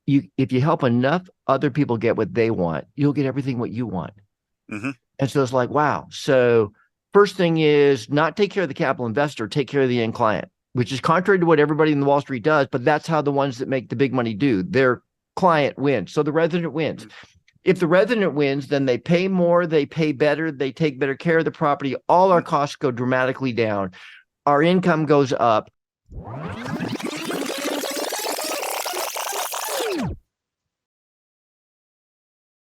if you help enough other people get what they want, you'll get everything what you want. Mm-hmm. And so it's like, wow. So first thing is not take care of the capital investor, take care of the end client, which is contrary to what everybody in the Wall Street does, but that's how the ones that make the big money do. Their client wins. So the resident wins. If the resident wins, then they pay more, they pay better, they take better care of the property. All our costs go dramatically down. Our income goes up.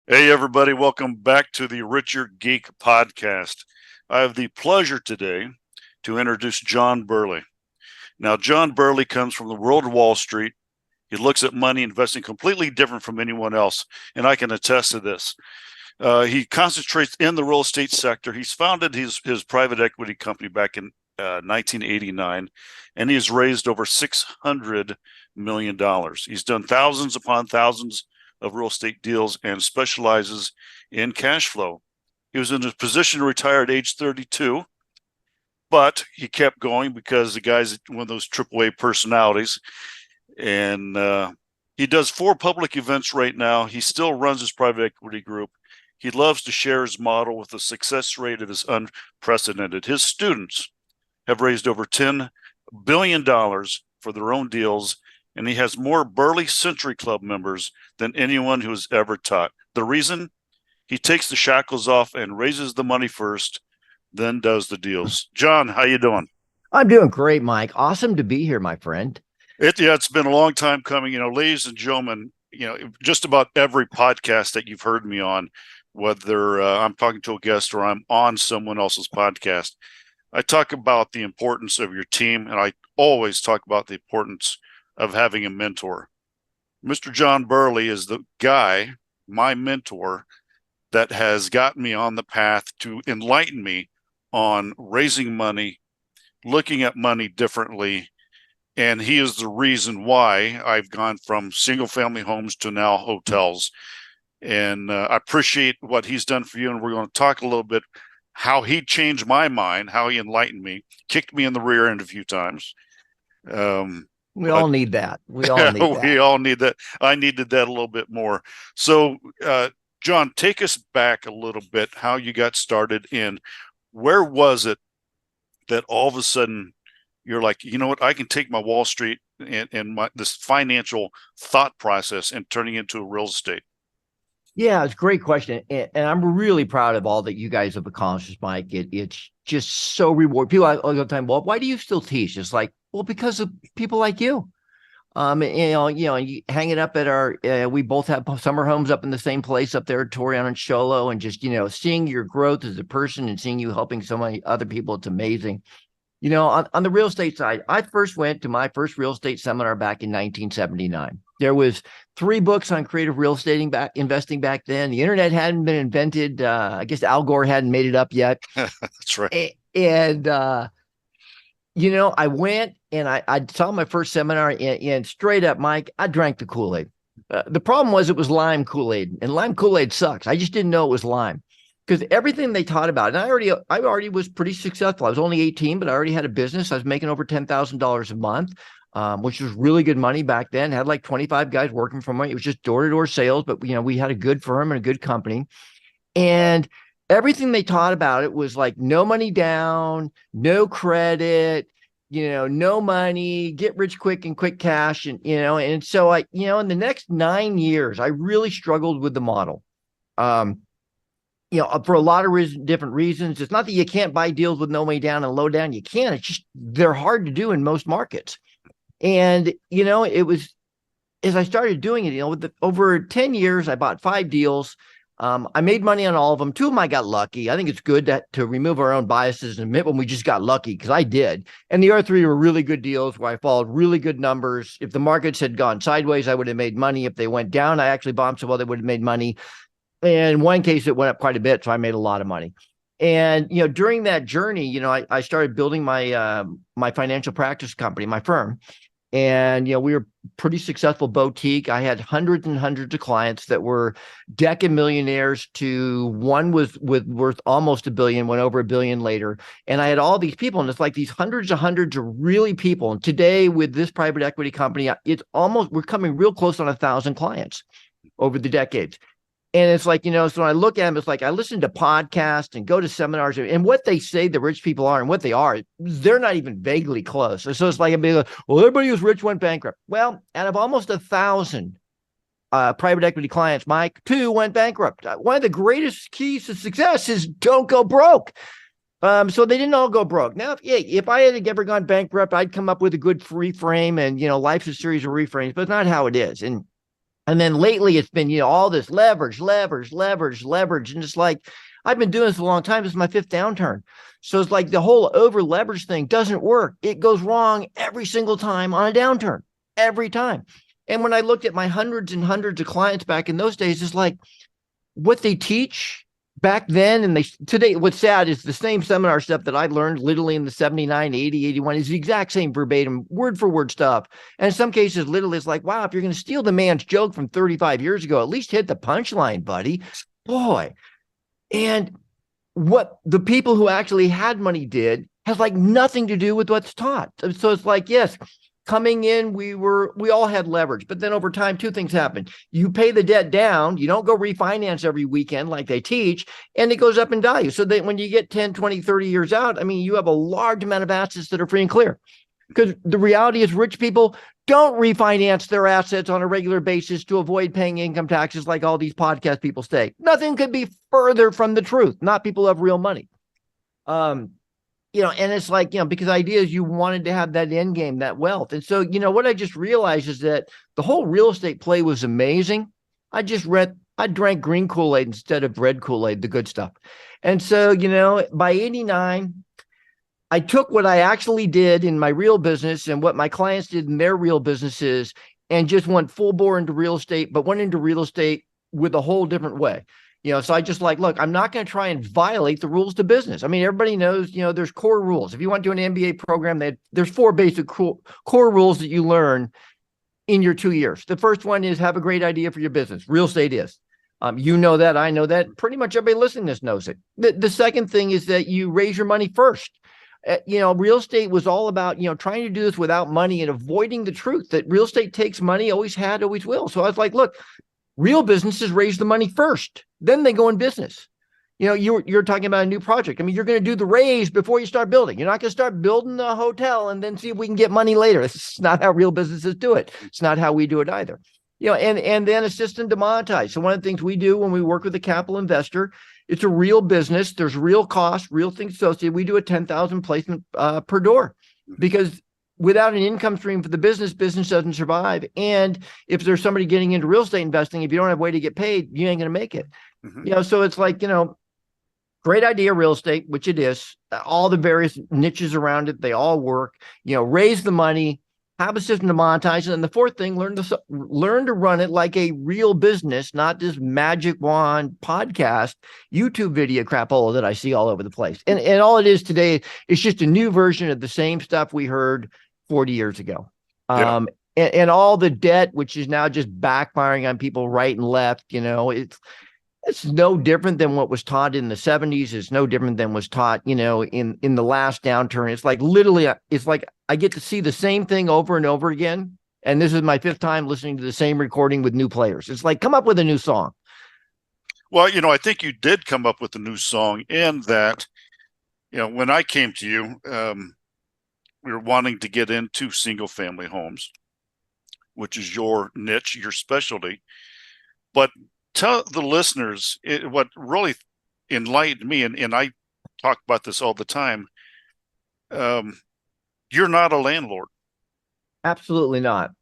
Hey, everybody. Welcome back to the Richer Geek Podcast. I have the pleasure today to introduce John Burley. Now, John Burley comes from the world of Wall Street. He looks at money investing completely different from anyone else, and I can attest to this. He concentrates in the real estate sector. He's founded his private equity company back in 1989, and he's raised over $600 million. He's done thousands upon thousands of real estate deals and specializes in cash flow. He was in a position to retire at age 32, but he kept going because the guy's one of those AAA personalities. And he does 4 public events right now. He still runs his private equity group. He loves to share his model with a success rate that is unprecedented. His students have raised over $10 billion for their own deals, and he has more Burley Century Club members than anyone who has ever taught. The reason? He takes the shackles off and raises the money first, then does the deals. John, how you doing? I'm doing great, Mike. Awesome to be here, my friend. It's been a long time coming. Ladies and gentlemen, just about every podcast that you've heard me on, whether I'm talking to a guest or I'm on someone else's podcast, I talk about the importance of your team, and I always talk about the importance of having a mentor. Mr. John Burley is the guy, my mentor, that has gotten me on the path to enlighten me on raising money, looking at money differently. And he is the reason why I've gone from single family homes to now hotels. And I appreciate what he's done for you. And we're going to talk a little bit how he changed my mind, how he enlightened me, kicked me in the rear end a few times. We all need that. We all need that. We all need that. I needed that a little bit more. So, John, take us back a little bit, how you got started, and where was it that all of a sudden you're like, you know what, I can take my Wall Street and this financial thought process and turning it into a real estate? Yeah, it's a great question. And I'm really proud of all that you guys have accomplished, Mike. It's just so rewarding. People all the time, well, why do you still teach? It's like, well, because of people like you. You hang it up at our, we both have summer homes up in the same place up there at Torian and Sholo, and just, seeing your growth as a person and seeing you helping so many other people, it's amazing. On the real estate side, I first went to my first real estate seminar back in 1979. There was 3 books on creative real estate investing back then. The internet hadn't been invented. I guess Al Gore hadn't made it up yet. That's right. And I went and I saw my first seminar, and straight up, Mike, I drank the Kool-Aid. The problem was it was lime Kool-Aid, and lime Kool-Aid sucks. I just didn't know it was lime. Because everything they taught about, and I already was pretty successful. I was only 18, but I already had a business. I was making over $10,000 a month, which was really good money back then. Had like 25 guys working for me. It was just door-to-door sales, but we had a good firm and a good company. And everything they taught about it was like no money down, no credit, no money, get rich quick and quick cash. And so in the next 9 years, I really struggled with the model. For a lot of different reasons. It's not that you can't buy deals with no money down and low down. You can. It's just they're hard to do in most markets. And, it was, as I started doing it, over 10 years, I bought 5 deals. I made money on all of them. 2 of them I got lucky. I think it's good to remove our own biases and admit when we just got lucky, because I did. And the other 3 were really good deals where I followed really good numbers. If the markets had gone sideways, I would have made money. If they went down, I actually bought so well they would have made money. And in one case, it went up quite a bit, so I made a lot of money. And during that journey, I started building my financial practice company, my firm, And, we were pretty successful boutique. I had hundreds and hundreds of clients that were decamillionaires to one was worth almost $1 billion, went over $1 billion later. And I had all these people, and it's like these hundreds of really people. And today with this private equity company, we're coming real close on 1,000 clients over the decades. And it's like, so when I look at them, it's like I listen to podcasts and go to seminars, and what they say the rich people are and what they are, they're not even vaguely close. So it's like, well, everybody who's rich went bankrupt. Well, out of almost 1,000 private equity clients, Mike, 2 went bankrupt. One of the greatest keys to success is don't go broke. So they didn't all go broke. Now, if I had ever gone bankrupt, I'd come up with a good reframe, and, life's a series of reframes, but it's not how it is. And then lately it's been, all this leverage. And it's like, I've been doing this a long time. This is my 5th downturn. So it's like the whole over leverage thing doesn't work. It goes wrong every single time on a downturn, every time. And when I looked at my hundreds and hundreds of clients back in those days, it's like what they teach back then and today, what's sad is the same seminar stuff that I learned literally in the 79, 80, 81 is the exact same verbatim, word for word stuff. And in some cases, literally it's like, wow, if you're going to steal the man's joke from 35 years ago, at least hit the punchline, buddy. Boy. And what the people who actually had money did has like nothing to do with what's taught. So it's like, yes, coming in, we all had leverage, but then over time, 2 things happen. You pay the debt down, you don't go refinance every weekend like they teach, and it goes up in value. So that when you get 10, 20, 30 years out, you have a large amount of assets that are free and clear. Because the reality is rich people don't refinance their assets on a regular basis to avoid paying income taxes like all these podcast people say. Nothing could be further from the truth, not people who have real money. And it's like, because the idea is you wanted to have that end game, that wealth. And so, what I just realized is that the whole real estate play was amazing. I drank green Kool-Aid instead of red Kool-Aid, the good stuff. And so, by 89, I took what I actually did in my real business and what my clients did in their real businesses and just went full bore into real estate, but went into real estate with a whole different way. So I just look, I'm not going to try and violate the rules to business. Everybody knows, there's core rules. If you want to do an MBA program, there's 4 basic core rules that you learn in your 2 years. The first one is have a great idea for your business. Real estate is. You know that, I know that. Pretty much everybody listening to this knows it. The second thing is that you raise your money first. Real estate was all about, trying to do this without money and avoiding the truth that real estate takes money, always had, always will. So I was like, look, real businesses raise the money first, then they go in business. You're talking about a new project. You're going to do the raise before you start building. You're not going to start building a hotel and then see if we can get money later. This is not how real businesses do it. It's not how we do it either. And then assist and democratize. So one of the things we do when we work with a capital investor, it's a real business. There's real costs, real things associated. We do a 10,000 placement per door because without an income stream for the business doesn't survive. And if there's somebody getting into real estate investing, if you don't have a way to get paid, you ain't going to make it. Mm-hmm. So it's like, great idea, real estate, which it is, all the various niches around it, they all work, raise the money, have a system to monetize it. And the fourth thing, learn to run it like a real business, not this magic wand podcast, YouTube video crapola that I see all over the place. And all it is today is just a new version of the same stuff we heard 40 years ago. Yeah. And all the debt, which is now just backfiring on people right and left, it's no different than what was taught in the 70s. It's no different than was taught, in the last downturn. It's like literally, it's like I get to see the same thing over and over again. And this is my 5th time listening to the same recording with new players. It's like, come up with a new song. Well, I think you did come up with a new song in that, when I came to you, we were wanting to get into single family homes, which is your niche, your specialty. But tell the listeners what really enlightened me, and I talk about this all the time. You're not a landlord. Absolutely not.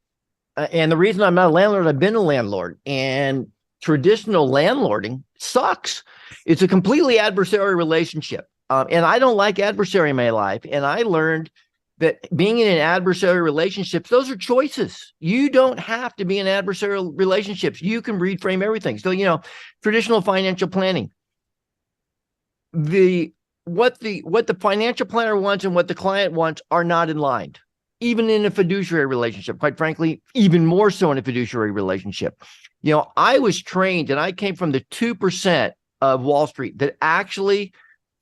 And the reason I'm not a landlord, I've been a landlord, and traditional landlording sucks. It's a completely adversarial relationship. And I don't like adversary in my life. And I learned that being in an adversarial relationship, those are choices. You don't have to be in adversarial relationships. You can reframe everything. So, traditional financial planning, what the financial planner wants and what the client wants are not in line. even in a fiduciary relationship, quite frankly, even more so in a fiduciary relationship. I was trained, and I came from the 2% of Wall Street that actually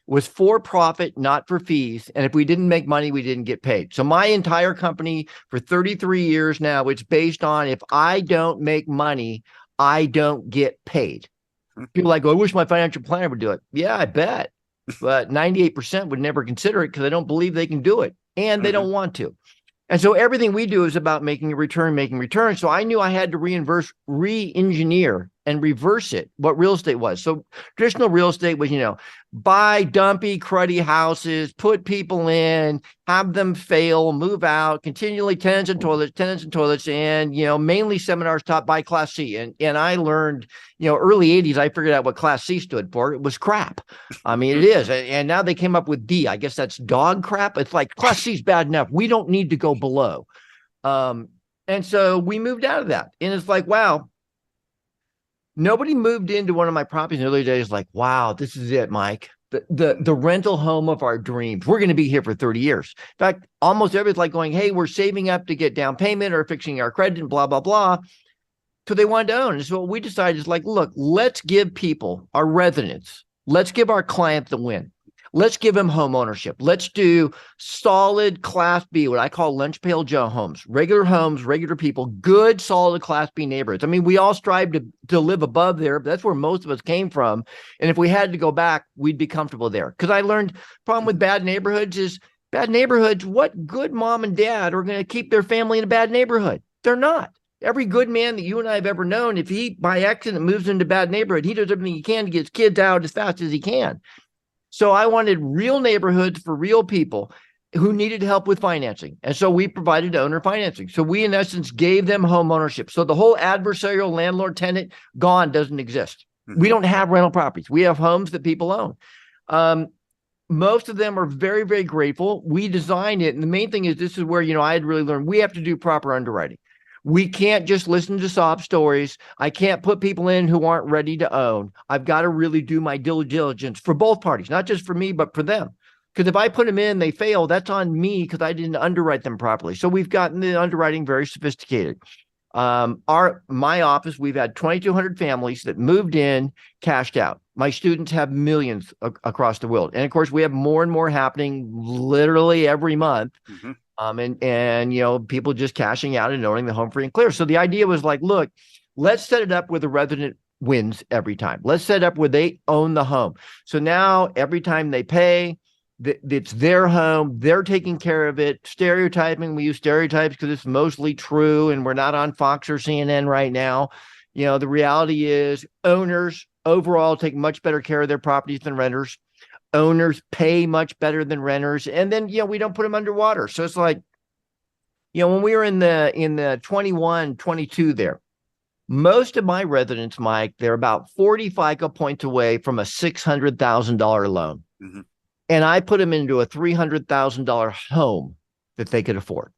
was for profit, not for fees. And if we didn't make money, we didn't get paid. So my entire company for 33 years now, it's based on if I don't make money, I don't get paid. People are like, oh, I wish my financial planner would do it. Yeah, I bet. But 98% would never consider it because they don't believe they can do it and they don't want to. And so everything we do is about making a return. So I knew I had to re-engineer and reverse it, what real estate was. So traditional real estate was, buy dumpy, cruddy houses, put people in, have them fail, move out, continually tenants and toilets, and, mainly seminars taught by Class C. And I learned, early 80s, I figured out what Class C stood for. It was crap. I mean, it is. And now they came up with D. I guess that's dog crap. It's like Class C is bad enough. We don't need to go below. And so we moved out of that. And it's like, wow. Nobody moved into one of my properties in the early days like, wow, this is it, Mike. The rental home of our dreams. We're going to be here for 30 years. In fact, almost everybody's like going, hey, we're saving up to get down payment or fixing our credit and blah, blah, blah. So they wanted to own. And so what we decided is like, look, let's give people, our residents, let's give our client the win. Let's give them home ownership. Let's do solid Class B, what I call lunch pail Joe homes, regular people, good, solid Class B neighborhoods. I mean, we all strive to live above there, but that's where most of us came from. And if we had to go back, we'd be comfortable there. Because I learned problem with bad neighborhoods is what good mom and dad are going to keep their family in a bad neighborhood? They're not. Every good man that you and I have ever known, if he by accident moves into a bad neighborhood, he does everything he can to get his kids out as fast as he can. So I wanted real neighborhoods for real people who needed help with financing. And so we provided owner financing. So we, in essence, gave them home ownership. So the whole adversarial landlord tenant doesn't exist. We don't have rental properties. We have homes that people own. Most of them are very, very grateful. We designed it. And the main thing is this is where, I had really learned we have to do proper underwriting. We can't just listen to sob stories. I can't put people in who aren't ready to own. I've got to really do my due diligence for both parties, not just for me, but for them. Because if I put them in, they fail, that's on me because I didn't underwrite them properly. So we've gotten the underwriting very sophisticated. My office, we've had 2,200 families that moved in, cashed out. My students have millions across the world. And of course, we have more and more happening literally every month. And people just cashing out and owning the home free and clear. So the idea was like, look, let's set it up where the resident wins every time. Let's set it up where they own the home. So now every time they pay, it's their home. They're taking care of it. Stereotyping, we use stereotypes because it's mostly true. And we're not on Fox or CNN right now. The reality is owners overall take much better care of their properties than renters. Owners pay much better than renters. And then, we don't put them underwater. So it's like, when we were in the 21, 22 there, most of my residents, Mike, they're about 40 FICO points away from a $600,000 loan. And I put them into a $300,000 home that they could afford.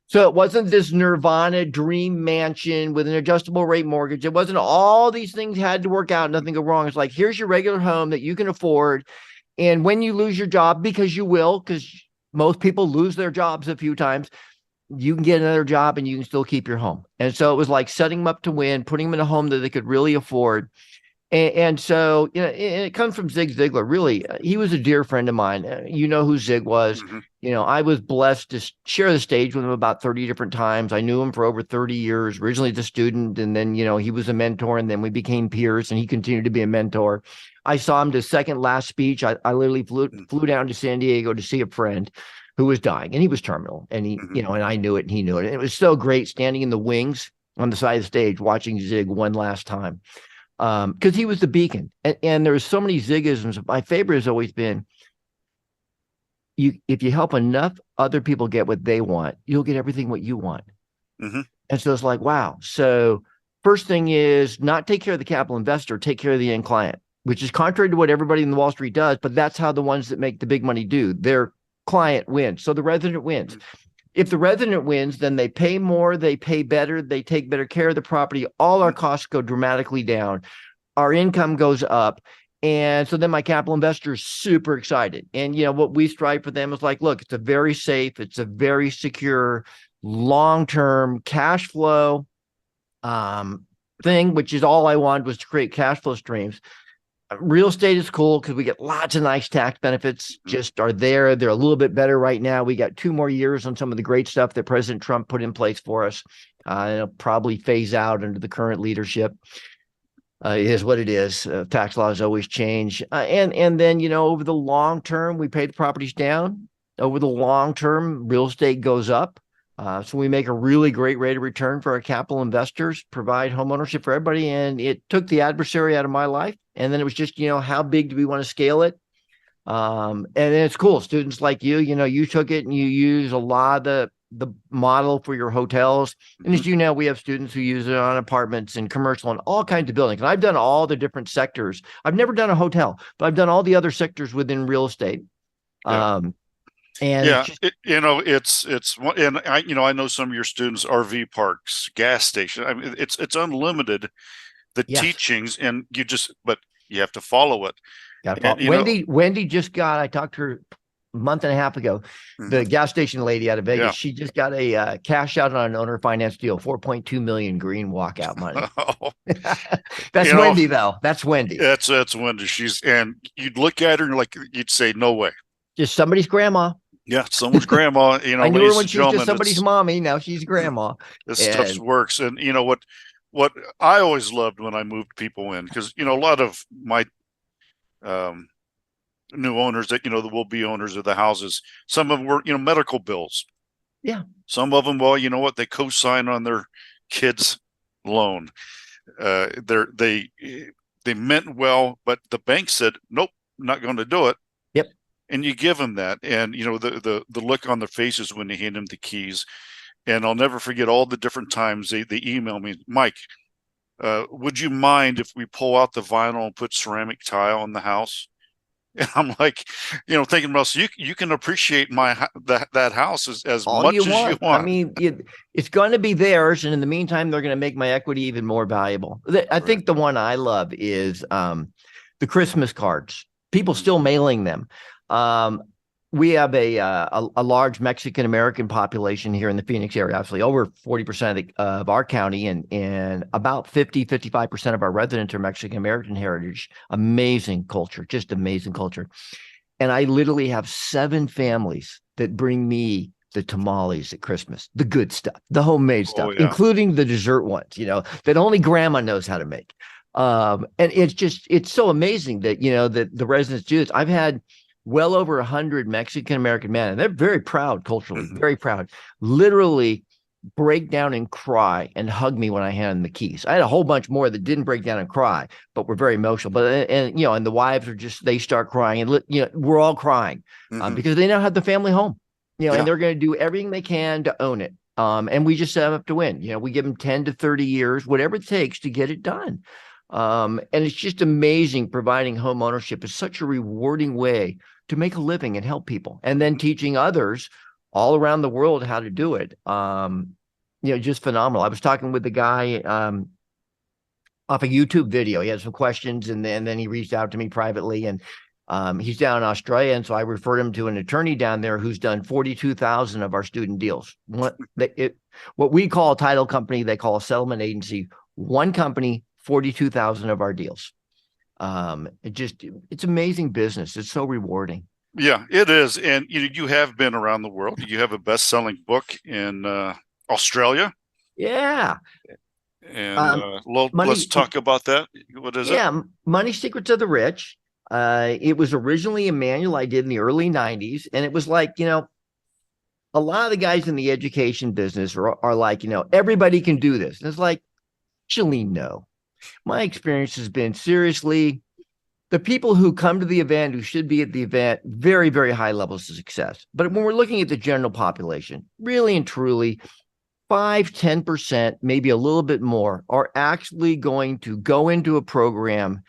So it wasn't this Nirvana dream mansion with an adjustable rate mortgage. It wasn't all these things had to work out, nothing go wrong. It's like, here's your regular home that you can afford. And when you lose your job, because you will, because most people lose their jobs a few times, you can get another job and you can still keep your home. And so it was like setting them up to win, putting them in a home that they could really afford. And so, it comes from Zig Ziglar. Really, he was a dear friend of mine. You know who Zig was. I was blessed to share the stage with him about 30 different times. I knew him for over 30 years, originally as a student. And then, he was a mentor and then we became peers and he continued to be a mentor. I saw him to second last speech. I literally flew down to San Diego to see a friend who was dying and he was terminal and he, and I knew it and he knew it. And it was so great standing in the wings on the side of the stage, watching Zig one last time. Because he was the beacon. And there was so many Zigisms. My favorite has always been, if you help enough other people get what they want, you'll get everything what you want. And so it's like, wow. So first thing is not take care of the capital investor, take care of the end client, which is contrary to what everybody in the Wall Street does, but that's how the ones that make the big money do. Their client wins. So the resident wins. If the resident wins, then they pay more, they pay better, they take better care of the property. All our costs go dramatically down. Our income goes up. And so then my capital investor is super excited. And, what we strive for them is like, look, it's a very safe, it's a very secure, long-term cash flow thing, which is all I wanted, was to create cash flow streams. Real estate is cool because we get lots of nice tax benefits, just are there. They're a little bit better right now. We got 2 more years on some of the great stuff that President Trump put in place for us. It'll probably phase out under the current leadership. It is what it is. Tax laws always change. And then, over the long term, we pay the properties down. Over the long term, real estate goes up. So we make a really great rate of return for our capital investors, provide home ownership for everybody. And it took the adversary out of my life. And then it was just, how big do we want to scale it? And then it's cool. Students like you took it and you use a lot of the model for your hotels. And as you know, we have students who use it on apartments and commercial and all kinds of buildings. And I've done all the different sectors. I've never done a hotel, but I've done all the other sectors within real estate. Yeah. And I know some of your students, RV parks, gas station. I mean, it's unlimited, the teachings, and but you have to follow it. Wendy just got, I talked to her a month and a half ago, the gas station lady out of Vegas. She just got a cash out on an owner finance deal, 4.2 million green walkout money. That's Wendy though. That's Wendy. That's Wendy. And you'd look at her and you'd say, no way. Just somebody's grandma. Yeah, someone's grandma. I knew her when she was just somebody's mommy. Now she's grandma. This stuff works. And what I always loved when I moved people in, because a lot of my new owners that that will be owners of the houses, some of them were medical bills. Yeah. Some of them, they co-sign on their kids' loan. They meant well, but the bank said nope, not going to do it. Yep. And you give them that, and the look on their faces when they hand them the keys. And I'll never forget all the different times they email me, Mike, would you mind if we pull out the vinyl and put ceramic tile in the house? And I'm like, thinking about, so you can appreciate that house as much as you want. I mean, it's going to be theirs, and in the meantime, they're going to make my equity even more valuable. I think the one I love is the Christmas cards. People still mailing them. We have a large Mexican American population here in the Phoenix area, actually over 40% of our county, and about 55% of our residents are Mexican American heritage. Amazing culture, just amazing culture. And I literally have 7 families that bring me the tamales at Christmas, the good stuff, the homemade stuff, including the dessert ones, that only grandma knows how to make. And it's so amazing that, that the residents do this. I've had well over 100 Mexican American men, and they're very proud culturally, very proud, literally break down and cry and hug me when I hand them the keys. I had a whole bunch more that didn't break down and cry, but were very emotional. But, and the wives are they start crying, and, we're all crying because they now have the family home, and they're going to do everything they can to own it. And we just set them up to win. We give them 10 to 30 years, whatever it takes to get it done. And it's just amazing. Providing home ownership is such a rewarding way to make a living and help people, and then teaching others all around the world how to do it. Just phenomenal. I was talking with the guy off a YouTube video. He had some questions, and then he reached out to me privately, and he's down in Australia. And so I referred him to an attorney down there who's done 42,000 of our student deals. What we call a title company, they call a settlement agency. One company, 42,000 of our deals. It's amazing business. It's so rewarding. Yeah, it is. And you have been around the world. You have a best-selling book in Australia. Yeah. And let's talk about that. What is it? Yeah, Money Secrets of the Rich. It was originally a manual I did in the early 90s. And it was like, a lot of the guys in the education business are like, everybody can do this. And it's like, actually, no. My experience has been, seriously, the people who come to the event, who should be at the event, very, very high levels of success. But when we're looking at the general population, really and truly, 5-10%, maybe a little bit more, are actually going to go into a program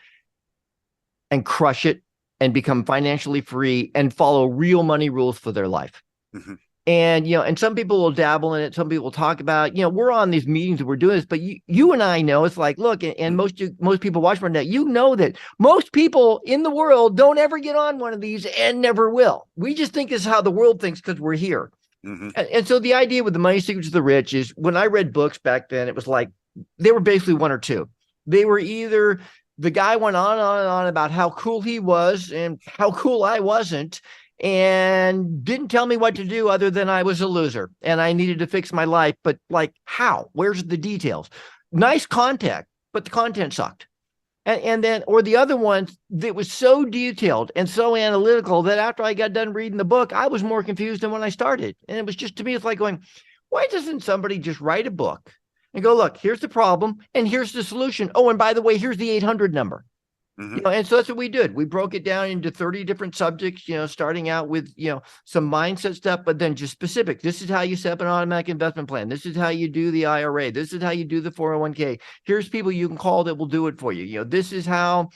and crush it and become financially free and follow real money rules for their life. And, and some people will dabble in it. Some people will talk about, we're on these meetings and we're doing this, but you and I know it's like, look, and most people watch from that, that most people in the world don't ever get on one of these and never will. We just think this is how the world thinks because we're here. Mm-hmm. And so the idea with the Money Secrets of the Rich is, when I read books back then, it was like, they were basically one or two. They were either the guy went on and on and on about how cool he was and how cool I wasn't, and didn't tell me what to do other than I was a loser and I needed to fix my life. But like, how? Where's the details? Nice content, but the content sucked. And then, or the other ones that was so detailed and so analytical that after I got done reading the book, I was more confused than when I started. And it was just, to me, it's like going, why doesn't somebody just write a book and go, look, here's the problem and here's the solution. Oh, and by the way, here's the 800 number. Mm-hmm. And so that's what we did. We broke it down into 30 different subjects, starting out with, some mindset stuff, but then just specific. This is how you set up an automatic investment plan. This is how you do the IRA. This is how you do the 401k. Here's people you can call that will do it for you. This is how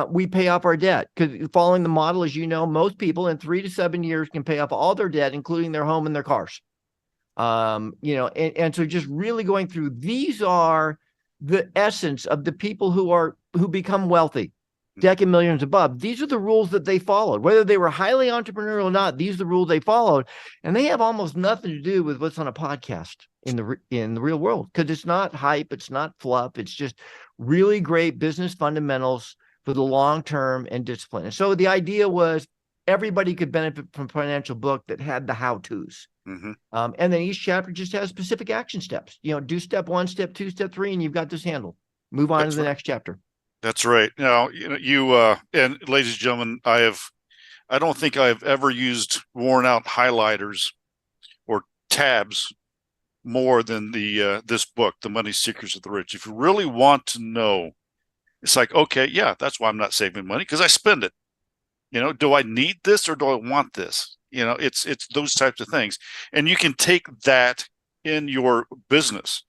we pay off our debt. Because following the model, as you know, most people in 3 to 7 years can pay off all their debt, including their home and their cars. And so just really going through, these are the essence of the people who become wealthy. Decade millions above. These are the rules that they followed, whether they were highly entrepreneurial or not. These are the rules they followed, and they have almost nothing to do with what's on a podcast in the real world, because it's not hype, it's not fluff. It's just really great business fundamentals for the long term and discipline. And so the idea was everybody could benefit from a financial book that had the how-tos. Mm-hmm. And then each chapter just has specific action steps. Do step 1, step 2, step 3, and you've got this handled. Move on to the next chapter. That's right. Now, you and ladies and gentlemen, I don't think I've ever used worn out highlighters or tabs more than this book, The Money Secrets of the Rich. If you really want to know, it's like, okay, yeah, that's why I'm not saving money, because I spend it. Do I need this or do I want this? It's those types of things. And you can take that in your business.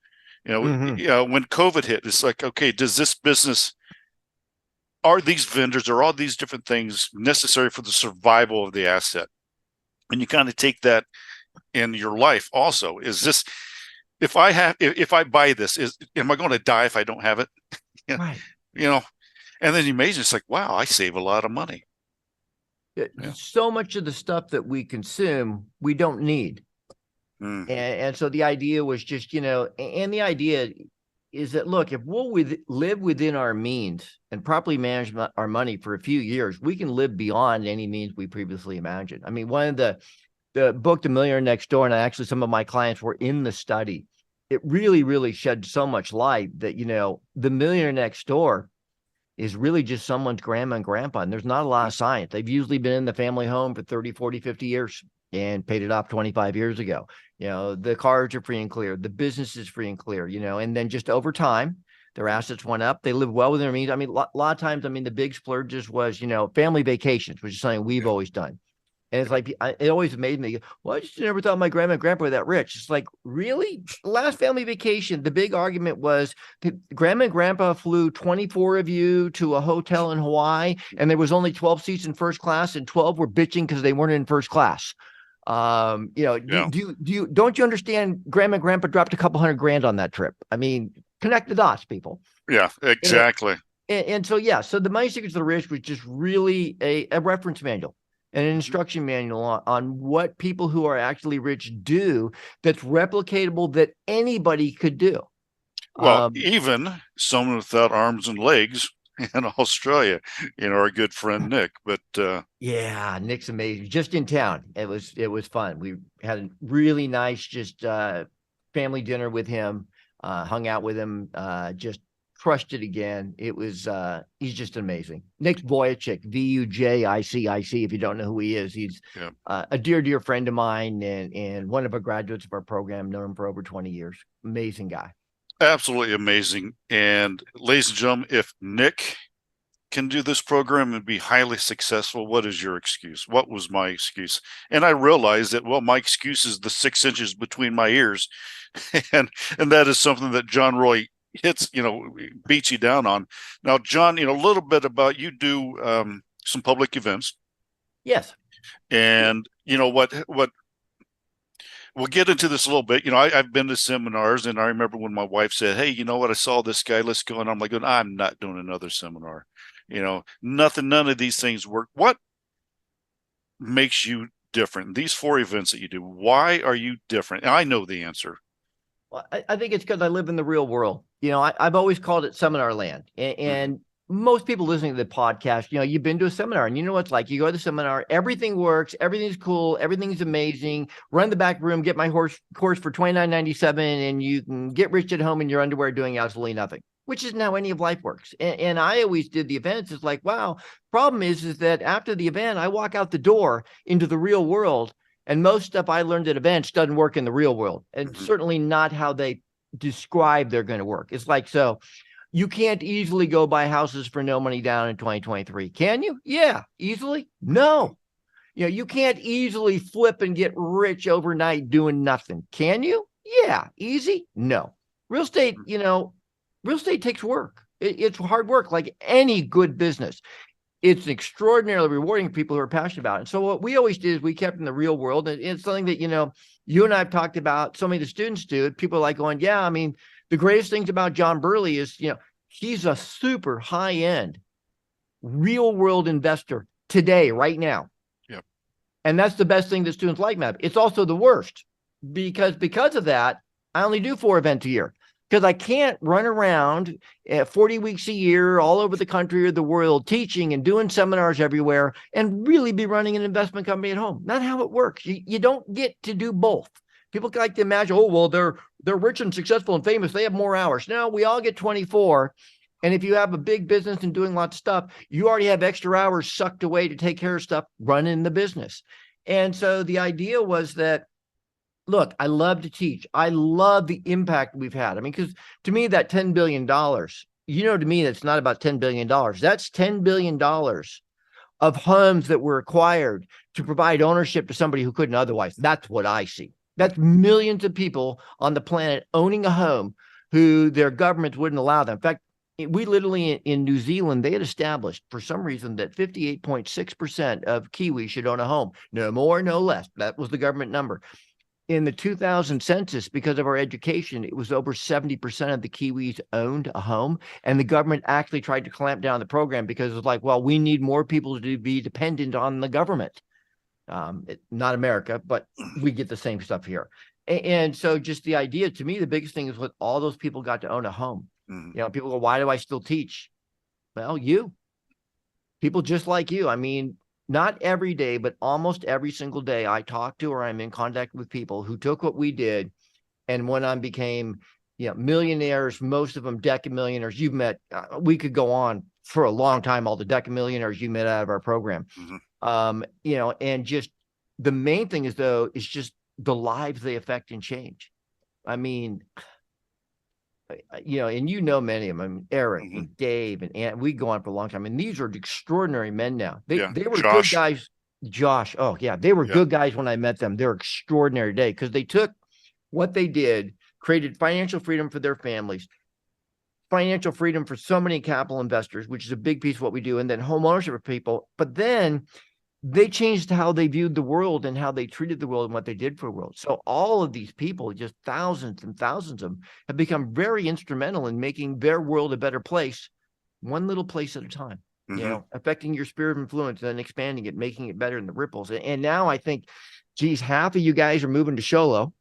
Mm-hmm. When COVID hit, it's like, okay, does this business, are these vendors or all these different things necessary for the survival of the asset? And you kind of take that in your life also. Is this, if I buy this, am I going to die if I don't have it? Right. And then you imagine, it's like, wow, I save a lot of money. Yeah. So much of the stuff that we consume, we don't need. Mm. And so the idea was just, and the idea is that, look, if we'll live within our means and properly manage our money for a few years, we can live beyond any means we previously imagined. I mean, one of the book, The Millionaire Next Door, and actually some of my clients were in the study. It really, really shed so much light that, the millionaire next door is really just someone's grandma and grandpa. And there's not a lot of science. They've usually been in the family home for 30, 40, 50 years and paid it off 25 years ago. The cars are free and clear. The business is free and clear, and then just over time, their assets went up. They live well within their means. I mean, a lot of times, the big splurges was, family vacations, which is something we've always done. And it's like, it always amazed me. Well, I just never thought my grandma and grandpa were that rich. It's like, really? Last family vacation, the big argument was grandma and grandpa flew 24 of you to a hotel in Hawaii, and there was only 12 seats in first class, and 12 were bitching because they weren't in first class. Don't you understand? Grandma and grandpa dropped a couple $100,000 on that trip. I mean, connect the dots, people. Yeah, exactly. And so the Money Secrets of the Rich was just really a reference manual and an instruction manual on what people who are actually rich do that's replicatable, that anybody could do. Well, even someone without arms and legs in Australia, our good friend Nick. But yeah, Nick's amazing. Just in town. It was fun. We had a really nice family dinner with him, hung out with him, just crushed it again. It was he's just amazing. Nick Vujicic, Vujicic. If you don't know who he is, he's a dear friend of mine and one of our graduates of our program. Known him for over 20 years. Amazing guy. Absolutely amazing. And ladies and gentlemen, if Nick can do this program and be highly successful, what is your excuse? What was my excuse? And I realized that, well, my excuse is the 6 inches between my ears. and that is something that John Roy hits, beats you down on. Now, John, a little bit about, you do some public events. Yes. And what we'll get into this a little bit. I've been to seminars, and I remember when my wife said, "Hey, you know what? I saw this guy. Let's go." And I'm like, "I'm not doing another seminar. None of these things work." What makes you different? These 4 events that you do, why are you different? And I know the answer. Well, I think it's because I live in the real world. I've always called it seminar land. And most people listening to the podcast, you've been to a seminar and you know what it's like. You go to the seminar, everything works, everything's cool, everything's amazing. Run the back room, get my course for $29.97, and you can get rich at home in your underwear doing absolutely nothing, which isn't how any of life works. And I always did the events. It's like, wow. Problem is that after the event, I walk out the door into the real world. And most stuff I learned at events doesn't work in the real world, and certainly not how they describe they're going to work. It's like, so you can't easily go buy houses for no money down in 2023. Can you? Yeah. Easily? No. You can't easily flip and get rich overnight doing nothing. Can you? Yeah. Easy? No. Real estate, real estate takes work. It's hard work, like any good business. It's extraordinarily rewarding for people who are passionate about it. And so what we always did is we kept in the real world. And it's something that, you and I have talked about, so many of the students do. People are like going, yeah, I mean, the greatest things about John Burley is, he's a super high end real world investor today, right now. Yep. And that's the best thing that students like, Matt. It's also the worst because of that, I only do 4 events a year. Because I can't run around 40 weeks a year all over the country or the world teaching and doing seminars everywhere and really be running an investment company at home. Not how it works. You don't get to do both. People like to imagine, oh, well, they're rich and successful and famous. They have more hours. No, we all get 24. And if you have a big business and doing lots of stuff, you already have extra hours sucked away to take care of stuff running the business. And so the idea was that, look, I love to teach. I love the impact we've had. I mean, because to me, that $10 billion, to me, that's not about $10 billion. That's $10 billion of homes that were acquired to provide ownership to somebody who couldn't otherwise. That's what I see. That's millions of people on the planet owning a home who their governments wouldn't allow them. In fact, we literally in New Zealand, they had established for some reason that 58.6% of Kiwis should own a home. No more, no less. That was the government number. In the 2000 census, because of our education, it was over 70% of the Kiwis owned a home. And the government actually tried to clamp down the program because it's like, well, we need more people to be dependent on the government. Not America, but we get the same stuff here. And so just the idea, to me, the biggest thing is what all those people got to own a home. People go, why do I still teach? Well, people just like you. I mean, not every day, but almost every single day I talk to or I'm in contact with people who took what we did and went on became, millionaires, most of them decamillionaires. You've met, we could go on for a long time, all the decamillionaires you met out of our program. And just the main thing is just the lives they affect and change. I mean, and many of them. I mean, Eric and Dave and we go on for a long time. And these are extraordinary men now. They were Josh. good guys. Josh. Oh, yeah. They were good guys when I met them. They're extraordinary today because they took what they did, created financial freedom for their families, financial freedom for so many capital investors, which is a big piece of what we do, and then home ownership for people. But then they changed how they viewed the world and how they treated the world and what they did for the world. So all of these people, just thousands and thousands of them, have become very instrumental in making their world a better place, one little place at a time, affecting your sphere of influence and then expanding it, making it better in the ripples. And now I think, geez, half of you guys are moving to Sholo.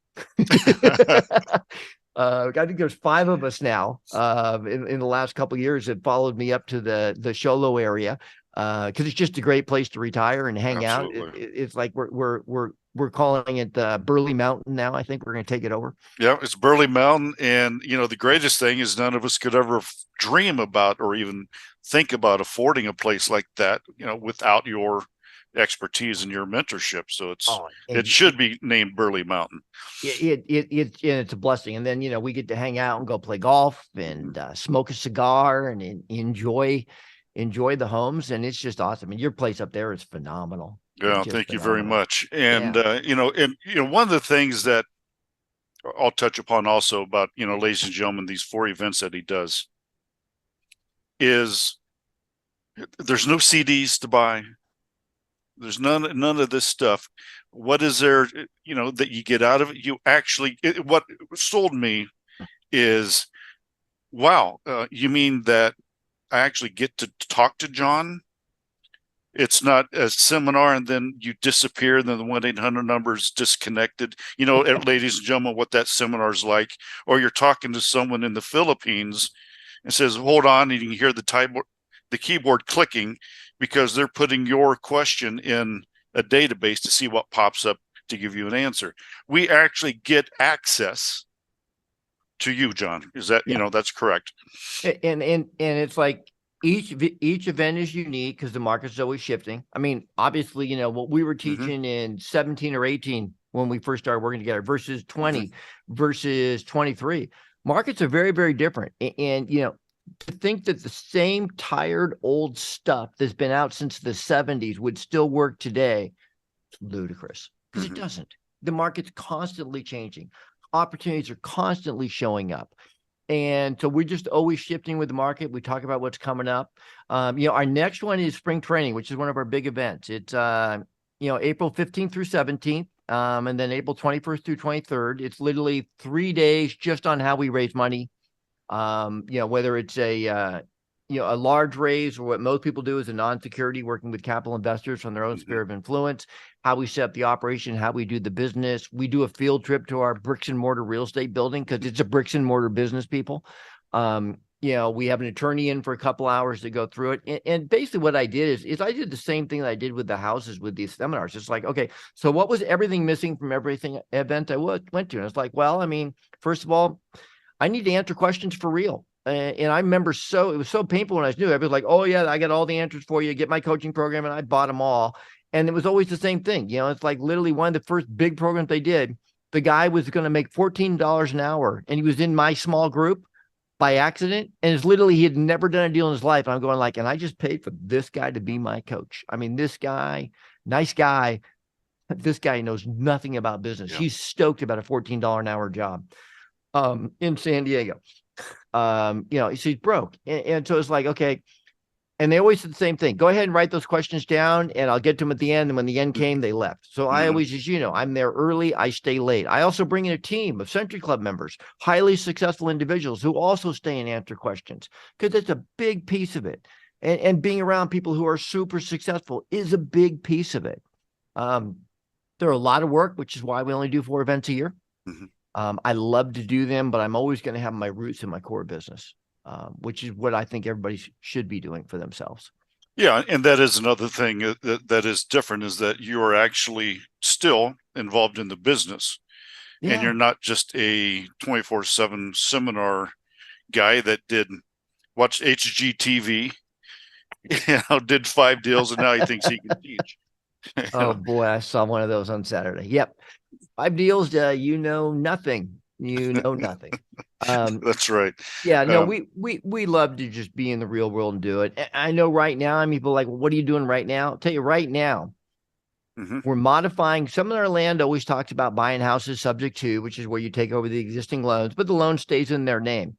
I think there's 5 of us now in the last couple of years that followed me up to the Sholo area. Because it's just a great place to retire and hang out. It's like we're calling it Burley Mountain now. I think we're going to take it over. Yeah, it's Burley Mountain, and the greatest thing is none of us could ever dream about or even think about affording a place like that, without your expertise and your mentorship. So it should be named Burley Mountain. It's a blessing. And then we get to hang out and go play golf and smoke a cigar and enjoy the homes, and it's just awesome. And your place up there is phenomenal. Yeah, thank you very much. And one of the things that I'll touch upon also about ladies and gentlemen, these 4 events that he does is there's no CDs to buy. There's none of this stuff. What is there, that you get out of it? What sold me is, wow, you mean that I actually get to talk to John? It's not a seminar and then you disappear, and then the 1-800 number is disconnected. Ladies and gentlemen, what that seminar is like. Or you're talking to someone in the Philippines and says, hold on, and you can hear the keyboard clicking because they're putting your question in a database to see what pops up to give you an answer. We actually get access to you, John. Is that, that's correct. And it's like each event is unique because the market's always shifting. I mean, obviously, what we were teaching in 17 or 18 when we first started working together versus 20 versus 23. Markets are very, very different. And to think that the same tired old stuff that's been out since the 70s would still work today, it's ludicrous because it doesn't. The market's constantly changing. Opportunities are constantly showing up. And so we're just always shifting with the market. We talk about what's coming up. Our next one is spring training, which is one of our big events. It's, April 15th through 17th, and then April 21st through 23rd. It's literally 3 days just on how we raise money. Whether it's a large raise, or what most people do is a non-security, working with capital investors from their own sphere of influence, how we set up the operation, how we do the business. We do a field trip to our bricks and mortar real estate building because it's a bricks and mortar business, people. We have an attorney in for a couple hours to go through it. And basically what I did is I did the same thing that I did with the houses with these seminars. It's like, okay, so what was everything missing from everything event I went to? And it's like, well, I mean, first of all, I need to answer questions for real. And I remember it was so painful when I was new. I was like, oh yeah, I got all the answers for you. Get my coaching program. And I bought them all. And it was always the same thing. It's like literally one of the first big programs they did. The guy was going to make $14 an hour. And he was in my small group by accident. And it's literally, he had never done a deal in his life. And I'm going like, and I just paid for this guy to be my coach. I mean, this guy, nice guy. This guy knows nothing about business. Yeah. He's stoked about a $14 an hour job in San Diego. He's broke. And so it's like, okay. And they always said the same thing. Go ahead and write those questions down and I'll get to them at the end. And when the end came, they left. So I always, as you know, I'm there early. I stay late. I also bring in a team of Century Club members, highly successful individuals who also stay and answer questions because it's a big piece of it. And being around people who are super successful is a big piece of it. They're a lot of work, which is why we only do 4 events a year. I love to do them, but I'm always going to have my roots in my core business, which is what I think everybody should be doing for themselves. Yeah, and that is another thing that is different, is that you are actually still involved in the business. Yeah. And you're not just a 24/7 seminar guy that watched HGTV, did 5 deals, and now he thinks he can teach. Oh boy, I saw one of those on Saturday. Yep. 5 deals, nothing. Nothing. That's right. Yeah, no, we love to just be in the real world and do it. I know right now, I mean, people are like, well, what are you doing right now? I'll tell you right now, we're modifying. Seminar Land always talks about buying houses subject to, which is where you take over the existing loans, but the loan stays in their name.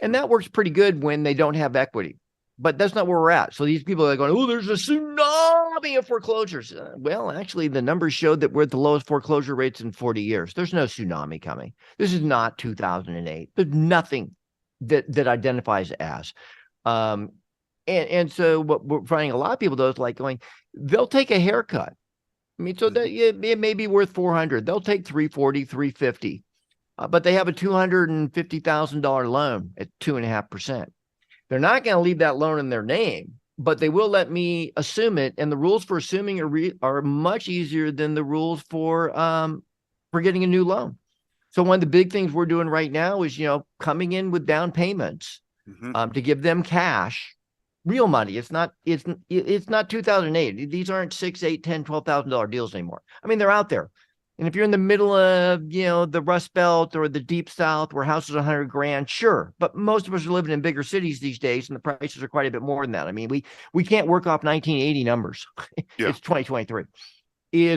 And that works pretty good when they don't have equity. But that's not where we're at. So these people are going, oh, there's a tsunami of foreclosures. Well, actually, the numbers showed that we're at the lowest foreclosure rates in 40 years. There's no tsunami coming. This is not 2008. There's nothing that identifies as. And so what we're finding a lot of people, though, is like going, they'll take a haircut. I mean, so that it may be worth 400. They'll take 340, 350. But they have a $250,000 loan at 2.5%. They're not going to leave that loan in their name, but they will let me assume it. And the rules for assuming are much easier than the rules for getting a new loan. So one of the big things we're doing right now is, coming in with down payments to give them cash, real money. It's not 2008. These aren't $6,000, $8,000, $10,000, $12,000 deals anymore. I mean, they're out there. And if you're in the middle of, the Rust Belt or the Deep South where houses are $100,000, sure. But most of us are living in bigger cities these days, and the prices are quite a bit more than that. I mean, we can't work off 1980 numbers. Yeah. It's 2023.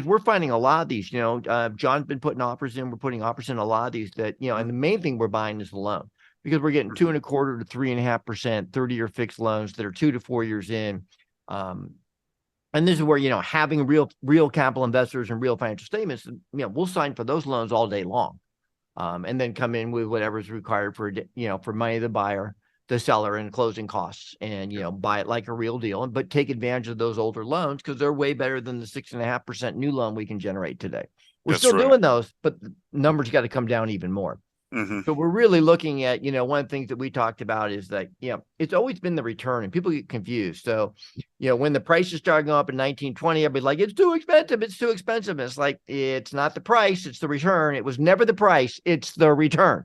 We're finding a lot of these, John's been putting offers in. We're putting offers in a lot of these that, and the main thing we're buying is the loan, because we're getting 2.25% to 3.5%, 30-year fixed loans that are 2 to 4 years in. And And this is where, having real capital investors and real financial statements, we'll sign for those loans all day long. And then come in with whatever's required for money of the buyer, the seller, and closing costs, and buy it like a real deal, but take advantage of those older loans because they're way better than the 6.5% new loan we can generate today. We're That's still right. doing those, but the numbers got to come down even more. Mm-hmm. So we're really looking at, one of the things that we talked about is that, it's always been the return, and people get confused. So, when the prices started going up in 1920, everybody's like, it's too expensive. It's too expensive. And it's like, it's not the price, it's the return. It was never the price, it's the return.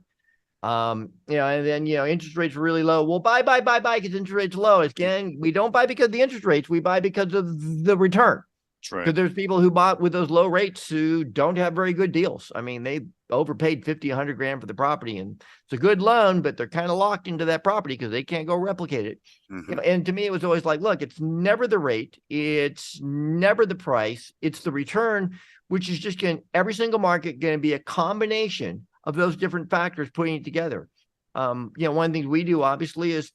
And then, interest rates were really low. Well, buy, because interest rates low. Again, we don't buy because of the interest rates. We buy because of the return. Right. Because there's people who bought with those low rates who don't have very good deals. I mean, they overpaid 50, 100 grand for the property, and it's a good loan, but they're kind of locked into that property because they can't go replicate it. Mm-hmm. And to me, it was always like, look, it's never the rate. It's never the price. It's the return, which is just every single market going to be a combination of those different factors putting it together. One of the things we do obviously is,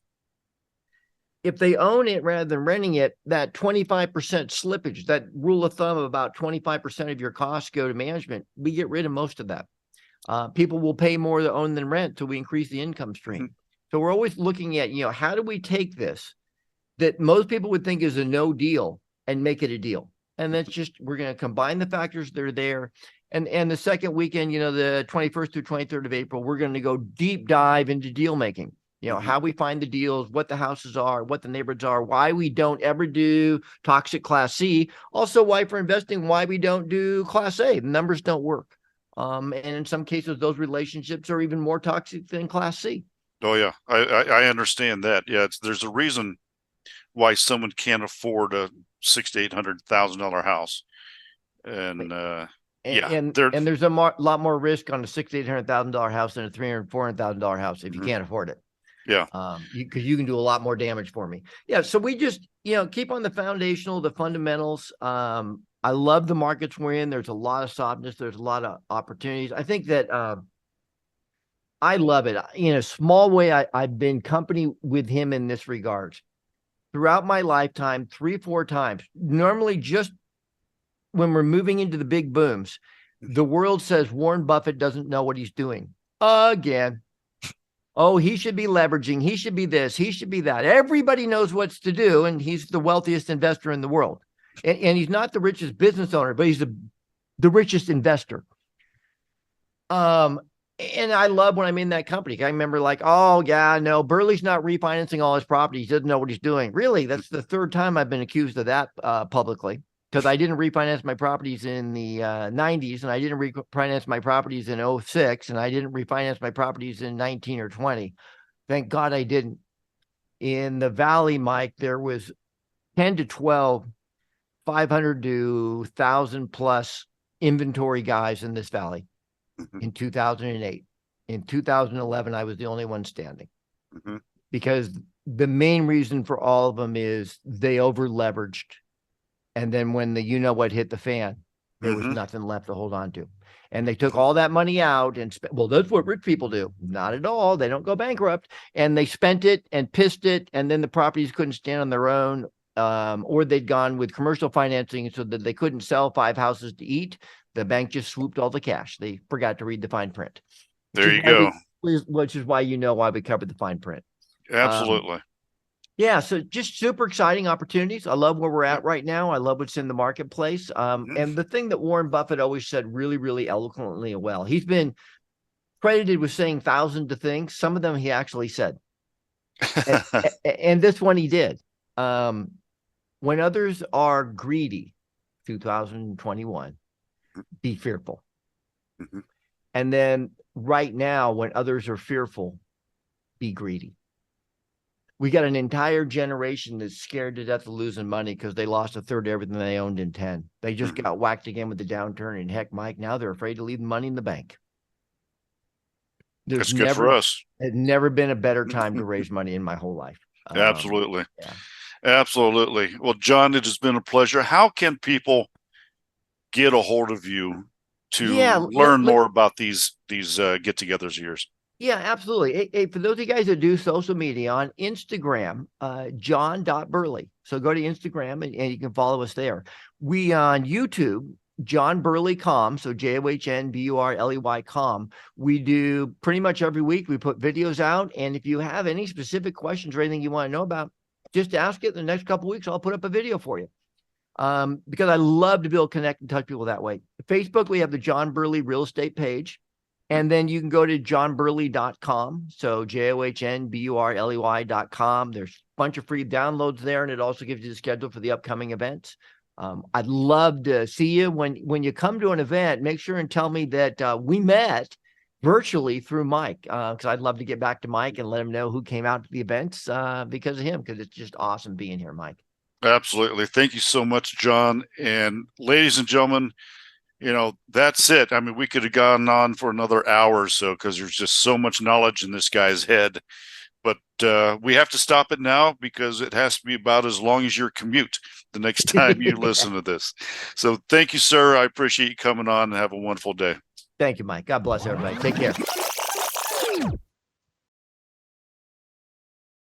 if they own it rather than renting it, that 25% slippage, that rule of thumb of about 25% of your costs go to management, we get rid of most of that. People will pay more to own than rent, so we increase the income stream. Mm-hmm. So we're always looking at, how do we take this that most people would think is a no deal and make it a deal? And that's just, we're going to combine the factors that are there. And the second weekend, the 21st through 23rd of April, we're going to go deep dive into deal making. Mm-hmm. How we find the deals, what the houses are, what the neighborhoods are, why we don't ever do toxic Class C. Also, why for investing, why we don't do Class A. The numbers don't work. And in some cases, those relationships are even more toxic than Class C. Oh, yeah. I understand that. Yeah, there's a reason why someone can't afford a $600,000 to $800,000 house. And there's a lot more risk on a $600,000 to $800,000 house than a $300,000 to $400,000 house if you can't afford it. Yeah. Because you can do a lot more damage for me. Yeah. So we just, keep on the foundational, the fundamentals. I love the markets we're in. There's a lot of softness. There's a lot of opportunities. I think that I love it. In a small way, I've been company with him in this regard throughout my lifetime, 3-4 times. Normally, just when we're moving into the big booms, the world says Warren Buffett doesn't know what he's doing again. Oh, he should be leveraging. He should be this. He should be that. Everybody knows what's to do, and he's the wealthiest investor in the world. And he's not the richest business owner, but he's the richest investor. And I love when I'm in that company. I remember like, oh, yeah, no, Burley's not refinancing all his properties. He doesn't know what he's doing. Really, that's the third time I've been accused of that publicly, because I didn't refinance my properties in the 90s, and I didn't refinance my properties in 06, and I didn't refinance my properties in 19 or 20. Thank God I didn't. In the Valley, Mike, there was 10 to 12, 500 to 1,000 plus inventory guys in this Valley in 2008. In 2011, I was the only one standing because the main reason for all of them is they over leveraged. And then when the what hit the fan, there was nothing left to hold on to. And they took all that money out and spent. Well, that's what rich people do. Not at all. They don't go bankrupt. And they spent it and pissed it. And then the properties couldn't stand on their own. Or they'd gone with commercial financing so that they couldn't sell 5 houses to eat. The bank just swooped all the cash. They forgot to read the fine print. There you go. Which is why why we covered the fine print. Absolutely. Yeah, so just super exciting opportunities. I love where we're at right now. I love what's in the marketplace. And the thing that Warren Buffett always said really, really eloquently and well, he's been credited with saying thousands of things. Some of them he actually said. And this one he did. When others are greedy, 2021, be fearful. And then right now, when others are fearful, be greedy. We got an entire generation that's scared to death of losing money because they lost a third of everything they owned in 10. They just got whacked again with the downturn. And heck, Mike, now they're afraid to leave the money in the bank. That's good for us. It's never been a better time to raise money in my whole life. Absolutely. Yeah. Absolutely. Well, John, it has been a pleasure. How can people get a hold of you to learn more about these get-togethers of yours? Yeah, absolutely. Hey, for those of you guys that do social media on Instagram, John.Burley. So go to Instagram and you can follow us there. We on YouTube, John Burley.com. So JOHNBURLEY.com. We do pretty much every week. We put videos out. And if you have any specific questions or anything you want to know about, just ask it. In the next couple of weeks, I'll put up a video for you. Because I love to be able to connect and touch people that way. Facebook, we have the John Burley real estate page. And then you can go to johnburley.com. So JOHNBURLEY.com. There's a bunch of free downloads there. And it also gives you the schedule for the upcoming events. I'd love to see you when you come to an event. Make sure and tell me that we met virtually through Mike, because I'd love to get back to Mike and let him know who came out to the events because of him, because it's just awesome being here, Mike. Absolutely. Thank you so much, John. And ladies and gentlemen, that's it. I mean, we could have gone on for another hour or so because there's just so much knowledge in this guy's head. But we have to stop it now because it has to be about as long as your commute the next time you listen to this. So thank you, sir. I appreciate you coming on and have a wonderful day. Thank you, Mike. God bless everybody. Take care.